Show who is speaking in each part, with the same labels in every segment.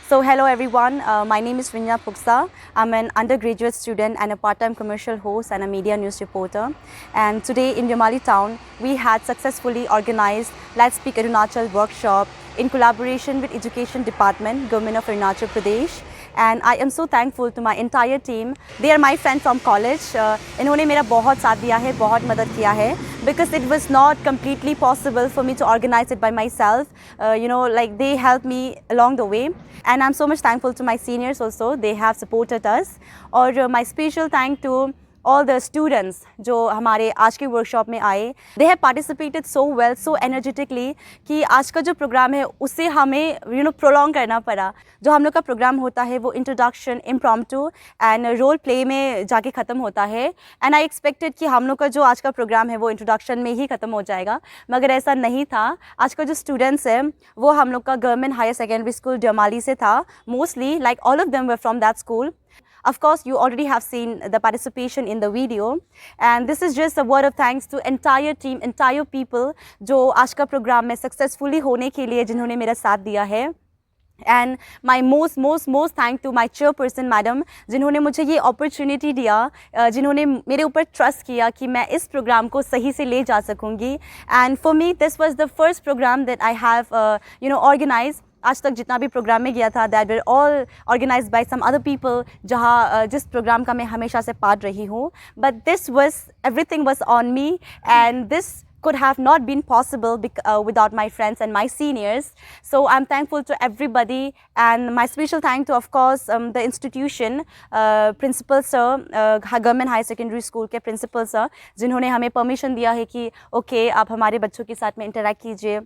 Speaker 1: So hello everyone, my name is Rinya Puksa. I'm an undergraduate student and a part-time commercial host and a media news reporter. And today in Jamali town, we had successfully organized Let's Speak Arunachal workshop in collaboration with Education Department, Government of Arunachal Pradesh. And I am so thankful to my entire team. They are my friends from college. इन्होंने मेरा बहुत साथ दिया है, बहुत मदद किया है. Because it was not completely possible for me to organize it by myself. Like they helped me along the way. And I'm so much thankful to my seniors also. They have supported us. और my special thank to all the students जो हमारे आज के workshop में आए. They have participated so well, so energetically कि आज का जो प्रोग्राम है उसे हमें prolong करना पड़ा. जो हम लोग का प्रोग्राम होता है वो introduction, impromptu and role play में जाके ख़त्म होता है. एंड आई एक्सपेक्टेड कि हम लोग का जो आज का प्रोग्राम है वो इंट्रोडक्शन में ही ख़त्म हो जाएगा, मगर ऐसा नहीं था. आज का जो स्टूडेंट्स है वो हम लोग का government higher secondary school Jamali से था. Mostly like all of them were from that school. Of course, you already have seen the participation in the video, and this is just a word of thanks to entire team, entire people जो आज का programme में successfully होने के लिए जिन्होंने मेरा साथ दिया है. And my most thank to my chairperson madam जिन्होंने मुझे ये opportunity दिया, जिन्होंने मेरे ऊपर trust किया कि मैं इस प्रोग्राम को सही से ले जा सकूँगी. And for me this was the first program that I have organized. आज तक जितना भी प्रोग्राम में गया था that were all organized by some other people जहाँ जिस प्रोग्राम का मैं हमेशा से पार्ट रही हूँ. But this was, everything was on me, and this could have not been possible without my friends and my seniors. So I'm thankful to everybody, and my special thank to of course the institution, principal sir, government high secondary school के principal sir जिन्होंने हमें permission दिया है कि okay आप हमारे बच्चों के साथ में interact कीजिए,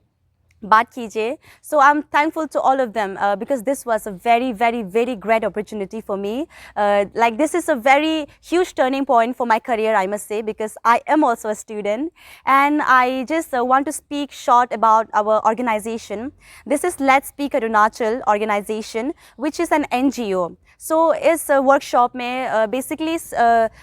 Speaker 1: बात कीजिए. So I'm thankful to all of them because this was a very great opportunity for me. Like this is a very huge turning point for my career, I must say, because I am also a student, and I just want to speak short about our organization. This is Let's Speak Arunachal organization, which is an NGO. So इस workshop में basically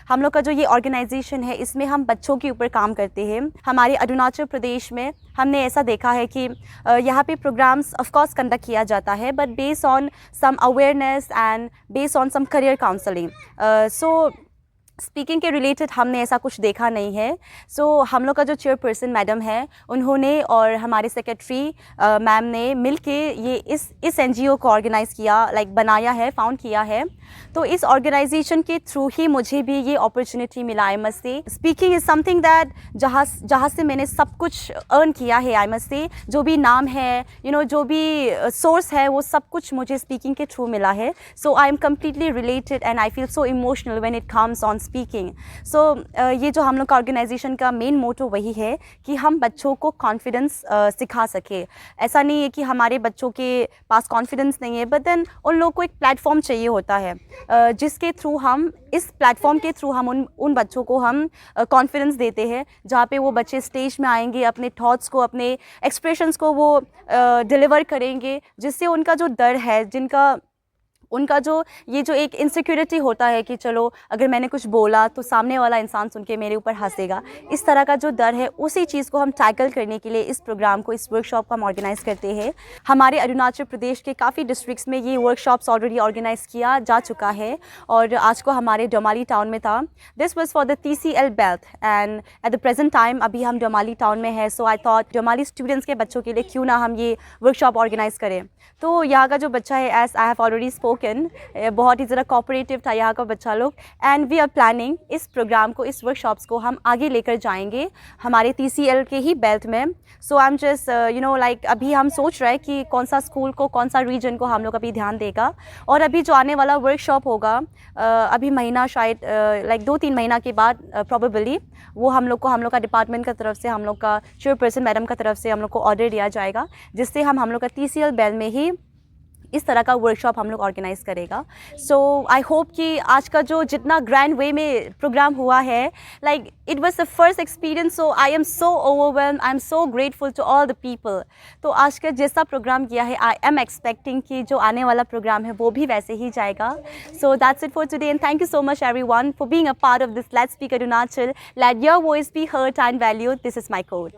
Speaker 1: हम लोग का जो ये organisation है इसमें हम बच्चों के ऊपर काम करते हैं. हमारे अरुणाचल प्रदेश में हमने ऐसा देखा है कि यहाँ पे प्रोग्राम्स ऑफ कोर्स कंडक्ट किया जाता है, but based on some awareness and based on some career counselling. So speaking के रिलेटेड हमने ऐसा कुछ देखा नहीं है. सो हम लोग का जो चेयरपर्सन मैडम है उन्होंने और हमारे सेक्रेटरी मैम ने मिलके ये इस एनजीओ को ऑर्गेनाइज़ किया, लाइक बनाया है, फाउंड किया है. तो इस ऑर्गेनाइजेशन के थ्रू ही मुझे भी ये अपॉर्चुनिटी मिला. I must say speaking is something that जहाँ से मैंने सब कुछ अर्न किया है. आई मस्ट से जो भी नाम है, जो भी सोर्स है, वो सब कुछ मुझे स्पीकिंग के थ्रू मिला है. So I am completely related and I feel so emotional when it comes on speaking. So ये जो हम लोग का ऑर्गेनाइजेशन का मेन मोटो वही है कि हम बच्चों को कॉन्फिडेंस सिखा सके. ऐसा नहीं है कि हमारे बच्चों के पास कॉन्फिडेंस नहीं है, बट देन उन लोगों को एक प्लेटफॉर्म चाहिए होता है जिसके थ्रू हम, इस प्लेटफॉर्म के थ्रू हम उन बच्चों को हम कॉन्फिडेंस देते हैं, जहाँ पे वो बच्चे स्टेज में आएंगे, अपने थॉट्स को, अपने एक्सप्रेशंस को वो डिलीवर करेंगे, जिससे उनका जो डर है, उनका जो ये जो एक इनसिक्योरिटी होता है कि चलो अगर मैंने कुछ बोला तो सामने वाला इंसान सुन के मेरे ऊपर हंसेगा, इस तरह का जो डर है उसी चीज़ को हम टैकल करने के लिए इस प्रोग्राम को, इस वर्कशॉप को हम ऑर्गेनाइज़ करते हैं. हमारे अरुणाचल प्रदेश के काफ़ी डिस्ट्रिक्ट्स में ये वर्कशॉप्स ऑलरेडी ऑर्गेनाइज़ किया जा चुका है, और आज को हमारे डोमाली टाउन में था. This was for the TCL belt, and at the present time अभी हम डोमाली टाउन में है. सो आई थॉट डोमाली स्टूडेंट्स के बच्चों के लिए क्यों ना हम ये वर्कशॉप ऑर्गेनाइज़ करें. तो यहाँ का जो बच्चा है, as I have already spoken, बहुत ही ज़रा कोऑपरेटिव था यहाँ का बच्चा लोग, एंड वी आर प्लानिंग इस प्रोग्राम को, इस वर्कशॉप्स को हम आगे लेकर जाएंगे हमारे TCL के ही बेल्ट में. सो आई एम जस्ट लाइक अभी हम सोच रहे हैं कि कौन सा स्कूल को, कौन सा रीजन को हम लोग अभी ध्यान देगा. और अभी जो आने वाला वर्कशॉप होगा अभी महीना शायद लाइक 2-3 महीना के बाद प्रोबेबली वो हम लोग का डिपार्टमेंट की तरफ से, हम लोग का चेयरपर्सन मैडम की तरफ से हम लोग को ऑर्डर दिया जाएगा, जिससे हम लोग का TCL बेल्ट में ही इस तरह का वर्कशॉप हम लोग ऑर्गेनाइज़ करेगा. सो आई होप कि आज का जो जितना ग्रैंड वे में प्रोग्राम हुआ है, like it was the first experience. So I am so overwhelm, I am so grateful to all the people. तो आज का जैसा प्रोग्राम किया है, आई एम एक्सपेक्टिंग कि जो आने वाला प्रोग्राम है वो भी वैसे ही जाएगा. So that's it for today, and thank you so much everyone for being a part of this let's speak Arunachal. Let your voice be heard and valued. This is my coat.